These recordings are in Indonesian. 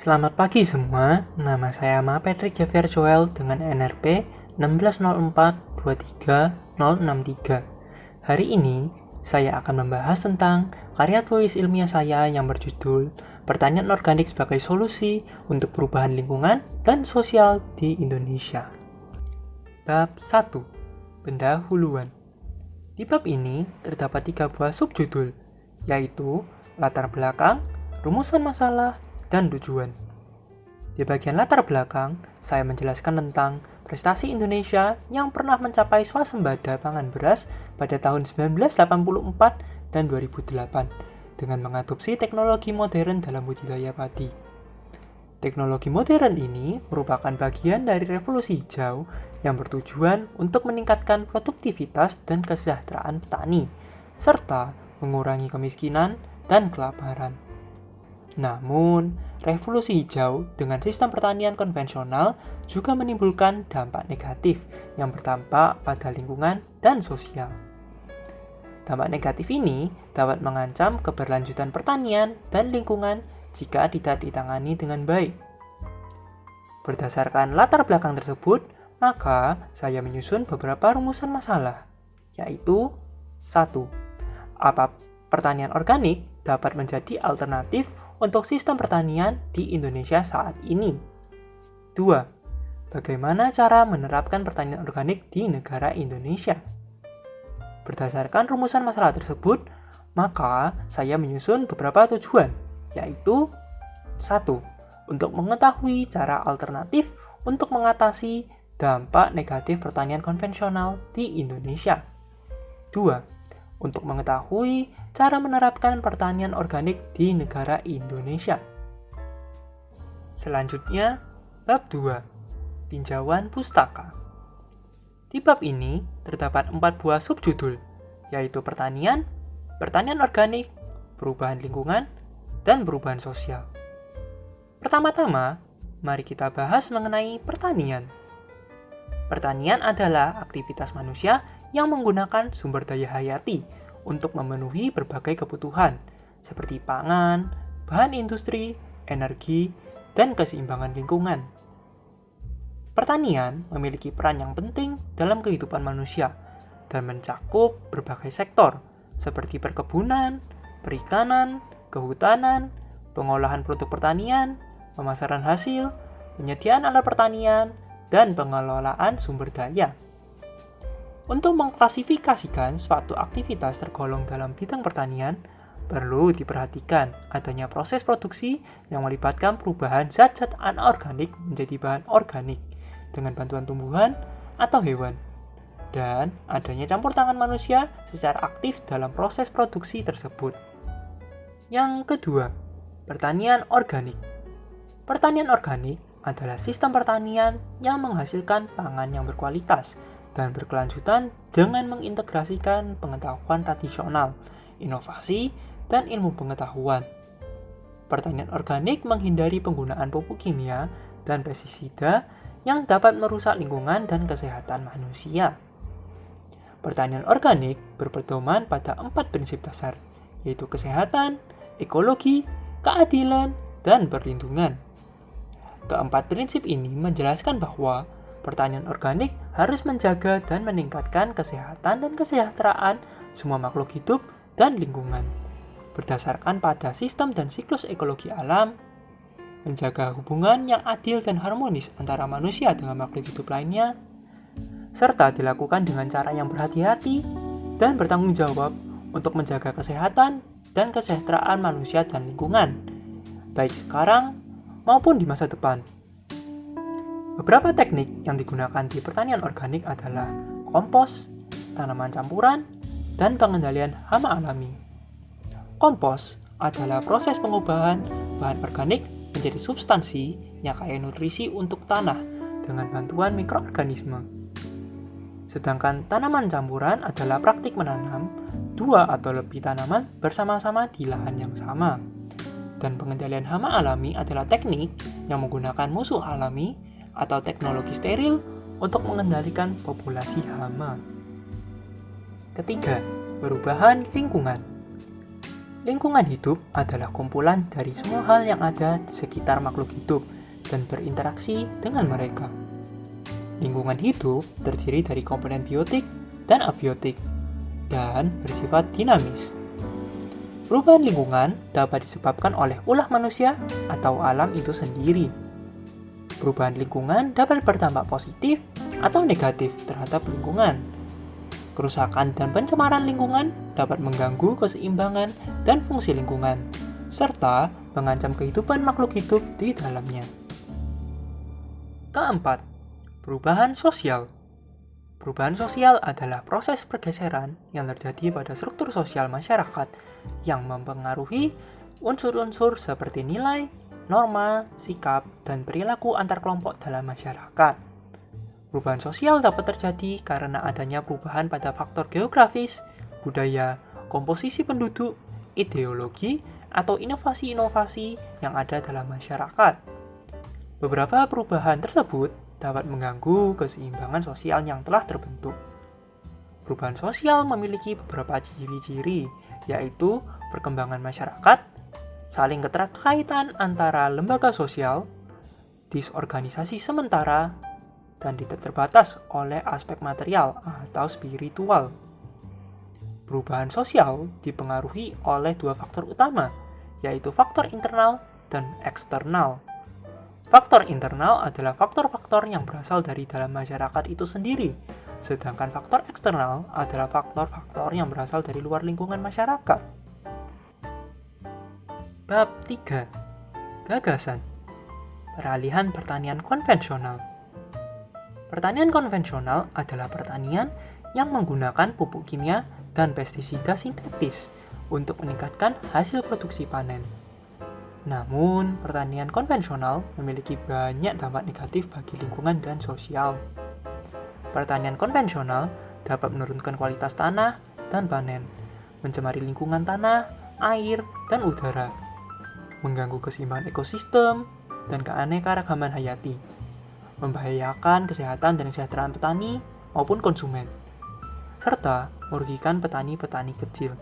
Selamat pagi semua, nama saya Patrick Javier Joel dengan NRP 1604230063. Hari ini, saya akan membahas tentang karya tulis ilmiah saya yang berjudul Pertanian Organik sebagai Solusi untuk Perubahan Lingkungan dan Sosial di Indonesia. Bab 1. Pendahuluan. Di bab ini terdapat 3 buah subjudul, yaitu latar belakang, rumusan masalah, dan tujuan. Di bagian latar belakang, saya menjelaskan tentang prestasi Indonesia yang pernah mencapai swasembada pangan beras pada tahun 1984 dan 2008 dengan mengadopsi teknologi modern dalam budidaya padi. Teknologi modern ini merupakan bagian dari revolusi hijau yang bertujuan untuk meningkatkan produktivitas dan kesejahteraan petani, serta mengurangi kemiskinan dan kelaparan. Namun, revolusi hijau dengan sistem pertanian konvensional juga menimbulkan dampak negatif yang berdampak pada lingkungan dan sosial. Dampak negatif ini dapat mengancam keberlanjutan pertanian dan lingkungan jika tidak ditangani dengan baik. Berdasarkan latar belakang tersebut, maka saya menyusun beberapa rumusan masalah, yaitu 1. Apa pertanian organik dapat menjadi alternatif untuk sistem pertanian di Indonesia saat ini? 2. Bagaimana cara menerapkan pertanian organik di negara Indonesia? Berdasarkan rumusan masalah tersebut, maka saya menyusun beberapa tujuan, yaitu 1. Untuk mengetahui cara alternatif untuk mengatasi dampak negatif pertanian konvensional di Indonesia. 2. Untuk mengetahui cara menerapkan pertanian organik di negara Indonesia. Selanjutnya, bab 2. Tinjauan pustaka. Di bab ini terdapat 4 buah subjudul, yaitu pertanian, pertanian organik, perubahan lingkungan, dan perubahan sosial. Pertama-tama, mari kita bahas mengenai pertanian. Pertanian adalah aktivitas manusia yang menggunakan sumber daya hayati untuk memenuhi berbagai kebutuhan seperti pangan, bahan industri, energi, dan keseimbangan lingkungan. Pertanian memiliki peran yang penting dalam kehidupan manusia dan mencakup berbagai sektor seperti perkebunan, perikanan, kehutanan, pengolahan produk pertanian, pemasaran hasil, penyediaan alat pertanian, dan pengelolaan sumber daya. Untuk mengklasifikasikan suatu aktivitas tergolong dalam bidang pertanian, perlu diperhatikan adanya proses produksi yang melibatkan perubahan zat-zat anorganik menjadi bahan organik dengan bantuan tumbuhan atau hewan, dan adanya campur tangan manusia secara aktif dalam proses produksi tersebut. Yang kedua, pertanian organik. Pertanian organik adalah sistem pertanian yang menghasilkan pangan yang berkualitas dan berkelanjutan dengan mengintegrasikan pengetahuan tradisional, inovasi, dan ilmu pengetahuan. Pertanian organik menghindari penggunaan pupuk kimia dan pestisida yang dapat merusak lingkungan dan kesehatan manusia. Pertanian organik berpedoman pada 4 prinsip dasar, yaitu kesehatan, ekologi, keadilan, dan perlindungan. Keempat prinsip ini menjelaskan bahwa pertanian organik harus menjaga dan meningkatkan kesehatan dan kesejahteraan semua makhluk hidup dan lingkungan, berdasarkan pada sistem dan siklus ekologi alam, menjaga hubungan yang adil dan harmonis antara manusia dengan makhluk hidup lainnya, serta dilakukan dengan cara yang berhati-hati dan bertanggung jawab untuk menjaga kesehatan dan kesejahteraan manusia dan lingkungan, baik sekarang maupun di masa depan. Beberapa teknik yang digunakan di pertanian organik adalah kompos, tanaman campuran, dan pengendalian hama alami. Kompos adalah proses pengubahan bahan organik menjadi substansi yang kaya nutrisi untuk tanah dengan bantuan mikroorganisme. Sedangkan tanaman campuran adalah praktik menanam 2 atau lebih tanaman bersama-sama di lahan yang sama. Dan pengendalian hama alami adalah teknik yang menggunakan musuh alami atau teknologi steril untuk mengendalikan populasi hama. Ketiga, perubahan lingkungan. Lingkungan hidup adalah kumpulan dari semua hal yang ada di sekitar makhluk hidup dan berinteraksi dengan mereka. Lingkungan hidup terdiri dari komponen biotik dan abiotik dan bersifat dinamis. Perubahan lingkungan dapat disebabkan oleh ulah manusia atau alam itu sendiri. Perubahan lingkungan dapat berdampak positif atau negatif terhadap lingkungan. Kerusakan dan pencemaran lingkungan dapat mengganggu keseimbangan dan fungsi lingkungan, serta mengancam kehidupan makhluk hidup di dalamnya. Keempat, perubahan sosial. Perubahan sosial adalah proses pergeseran yang terjadi pada struktur sosial masyarakat yang mempengaruhi unsur-unsur seperti nilai, norma, sikap, dan perilaku antar kelompok dalam masyarakat. Perubahan sosial dapat terjadi karena adanya perubahan pada faktor geografis, budaya, komposisi penduduk, ideologi, atau inovasi-inovasi yang ada dalam masyarakat. Beberapa perubahan tersebut dapat mengganggu keseimbangan sosial yang telah terbentuk. Perubahan sosial memiliki beberapa ciri-ciri, yaitu perkembangan masyarakat, saling keterkaitan antara lembaga sosial, disorganisasi sementara, dan tidak terbatas oleh aspek material atau spiritual. Perubahan sosial dipengaruhi oleh dua faktor utama, yaitu faktor internal dan eksternal. Faktor internal adalah faktor-faktor yang berasal dari dalam masyarakat itu sendiri, sedangkan faktor eksternal adalah faktor-faktor yang berasal dari luar lingkungan masyarakat. Bab 3. Gagasan. Peralihan pertanian konvensional. Pertanian konvensional adalah pertanian yang menggunakan pupuk kimia dan pestisida sintetis untuk meningkatkan hasil produksi panen. Namun, pertanian konvensional memiliki banyak dampak negatif bagi lingkungan dan sosial. Pertanian konvensional dapat menurunkan kualitas tanah dan panen, mencemari lingkungan tanah, air, dan udara, mengganggu keseimbangan ekosistem dan keanekaragaman hayati, membahayakan kesehatan dan kesejahteraan petani maupun konsumen, serta merugikan petani-petani kecil.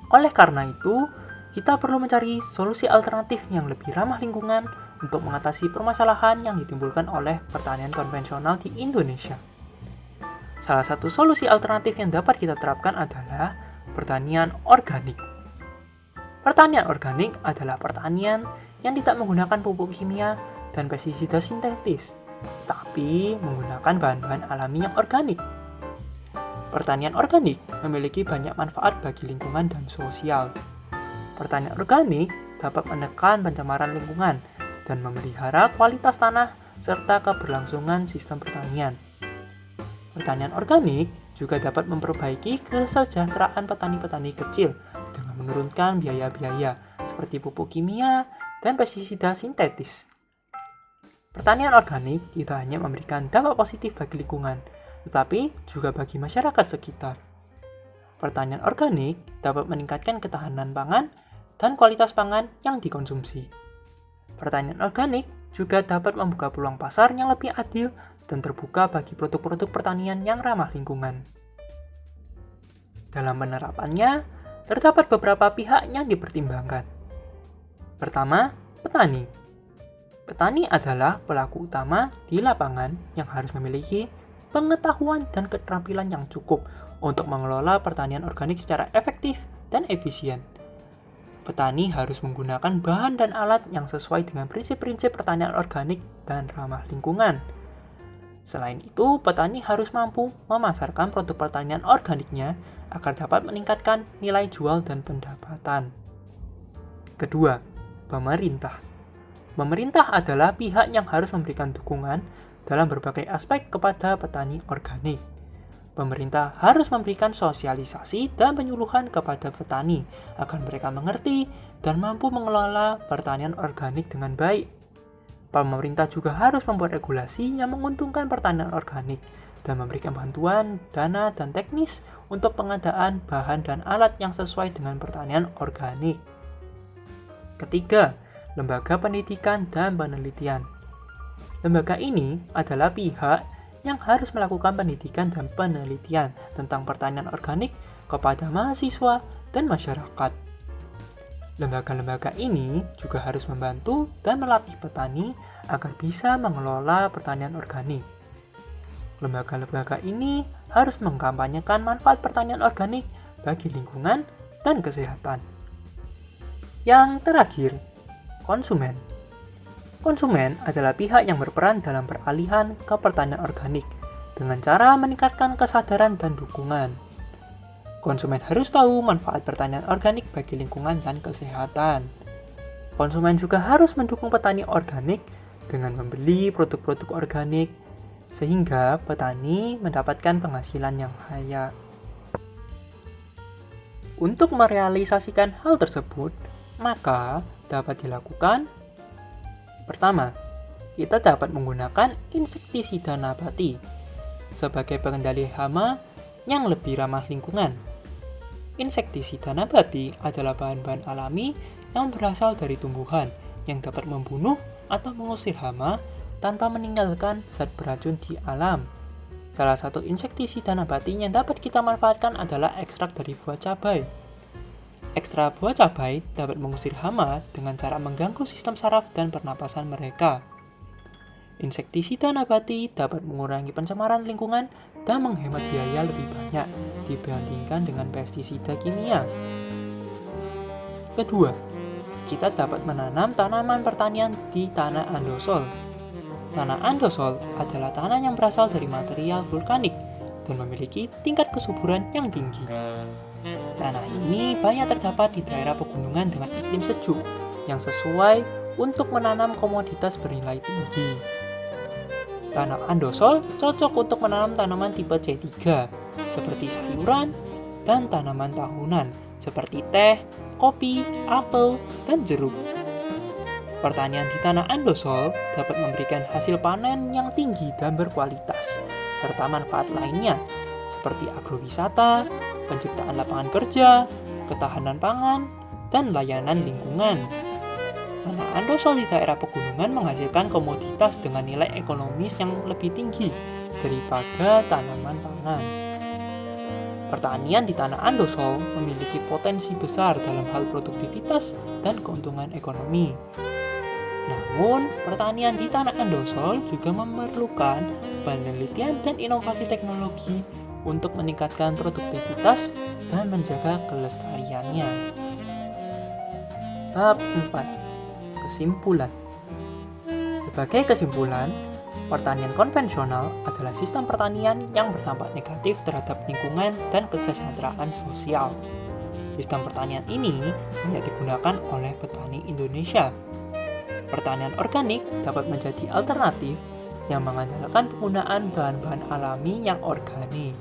Oleh karena itu, kita perlu mencari solusi alternatif yang lebih ramah lingkungan untuk mengatasi permasalahan yang ditimbulkan oleh pertanian konvensional di Indonesia. Salah satu solusi alternatif yang dapat kita terapkan adalah pertanian organik. Pertanian organik adalah pertanian yang tidak menggunakan pupuk kimia dan pestisida sintetis, tapi menggunakan bahan-bahan alami yang organik. Pertanian organik memiliki banyak manfaat bagi lingkungan dan sosial. Pertanian organik dapat menekan pencemaran lingkungan dan memelihara kualitas tanah serta keberlangsungan sistem pertanian. Pertanian organik juga dapat memperbaiki kesejahteraan petani-petani kecil dengan menurunkan biaya-biaya seperti pupuk kimia dan pestisida sintetis. Pertanian organik tidak hanya memberikan dampak positif bagi lingkungan, tetapi juga bagi masyarakat sekitar. Pertanian organik dapat meningkatkan ketahanan pangan dan kualitas pangan yang dikonsumsi. Pertanian organik juga dapat membuka peluang pasar yang lebih adil dan terbuka bagi produk-produk pertanian yang ramah lingkungan. Dalam penerapannya, terdapat beberapa pihak yang dipertimbangkan. Pertama, petani. Petani adalah pelaku utama di lapangan yang harus memiliki pengetahuan dan keterampilan yang cukup untuk mengelola pertanian organik secara efektif dan efisien. Petani harus menggunakan bahan dan alat yang sesuai dengan prinsip-prinsip pertanian organik dan ramah lingkungan. Selain itu, petani harus mampu memasarkan produk pertanian organiknya agar dapat meningkatkan nilai jual dan pendapatan. Kedua, pemerintah. Pemerintah adalah pihak yang harus memberikan dukungan dalam berbagai aspek kepada petani organik. Pemerintah harus memberikan sosialisasi dan penyuluhan kepada petani agar mereka mengerti dan mampu mengelola pertanian organik dengan baik. Pemerintah juga harus membuat regulasi yang menguntungkan pertanian organik dan memberikan bantuan, dana, dan teknis untuk pengadaan bahan dan alat yang sesuai dengan pertanian organik. Ketiga, lembaga pendidikan dan penelitian. Lembaga ini adalah pihak yang harus melakukan pendidikan dan penelitian tentang pertanian organik kepada mahasiswa dan masyarakat. Lembaga-lembaga ini juga harus membantu dan melatih petani agar bisa mengelola pertanian organik. Lembaga-lembaga ini harus mengkampanyekan manfaat pertanian organik bagi lingkungan dan kesehatan. Yang terakhir, konsumen. Konsumen adalah pihak yang berperan dalam peralihan ke pertanian organik dengan cara meningkatkan kesadaran dan dukungan. Konsumen harus tahu manfaat pertanian organik bagi lingkungan dan kesehatan. Konsumen juga harus mendukung petani organik dengan membeli produk-produk organik, sehingga petani mendapatkan penghasilan yang layak. Untuk merealisasikan hal tersebut, maka dapat dilakukan: pertama, kita dapat menggunakan insektisida nabati sebagai pengendali hama yang lebih ramah lingkungan. Insektisida nabati adalah bahan-bahan alami yang berasal dari tumbuhan yang dapat membunuh atau mengusir hama tanpa meninggalkan zat beracun di alam. Salah satu insektisida nabati yang dapat kita manfaatkan adalah ekstrak dari buah cabai. Ekstrak buah cabai dapat mengusir hama dengan cara mengganggu sistem saraf dan pernapasan mereka. Insektisida nabati dapat mengurangi pencemaran lingkungan dan menghemat biaya lebih banyak dibandingkan dengan pestisida kimia. Kedua, kita dapat menanam tanaman pertanian di tanah andosol. Tanah andosol adalah tanah yang berasal dari material vulkanik dan memiliki tingkat kesuburan yang tinggi. Tanah ini banyak terdapat di daerah pegunungan dengan iklim sejuk yang sesuai untuk menanam komoditas bernilai tinggi. Tanah andosol cocok untuk menanam tanaman tipe C3 seperti sayuran dan tanaman tahunan seperti teh, kopi, apel, dan jeruk. Pertanian di tanah andosol dapat memberikan hasil panen yang tinggi dan berkualitas, serta manfaat lainnya seperti agrowisata, penciptaan lapangan kerja, ketahanan pangan, dan layanan lingkungan. Tanah andosol di daerah pegunungan menghasilkan komoditas dengan nilai ekonomis yang lebih tinggi daripada tanaman pangan. Pertanian di tanah andosol memiliki potensi besar dalam hal produktivitas dan keuntungan ekonomi. Namun, pertanian di tanah andosol juga memerlukan penelitian dan inovasi teknologi untuk meningkatkan produktivitas dan menjaga kelestariannya. Bab 4. Kesimpulan. Sebagai kesimpulan, pertanian konvensional adalah sistem pertanian yang berdampak negatif terhadap lingkungan dan kesejahteraan sosial. Sistem pertanian ini banyak digunakan oleh petani Indonesia. Pertanian organik dapat menjadi alternatif yang mengandalkan penggunaan bahan-bahan alami yang organik.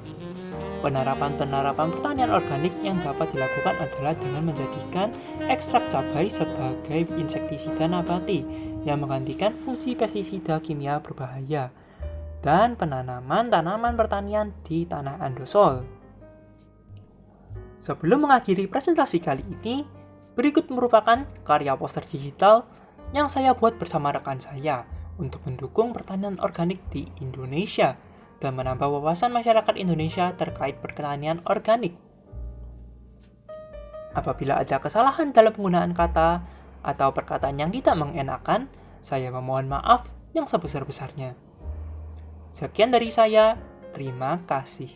Penerapan pertanian organik yang dapat dilakukan adalah dengan menjadikan ekstrak cabai sebagai insektisida nabati yang menggantikan fungsi pestisida kimia berbahaya, dan penanaman tanaman pertanian di tanah andosol. Sebelum mengakhiri presentasi kali ini, berikut merupakan karya poster digital yang saya buat bersama rekan saya untuk mendukung pertanian organik di Indonesia dan menambah wawasan masyarakat Indonesia terkait pertanian organik. Apabila ada kesalahan dalam penggunaan kata atau perkataan yang tidak mengenakan, saya memohon maaf yang sebesar-besarnya. Sekian dari saya, terima kasih.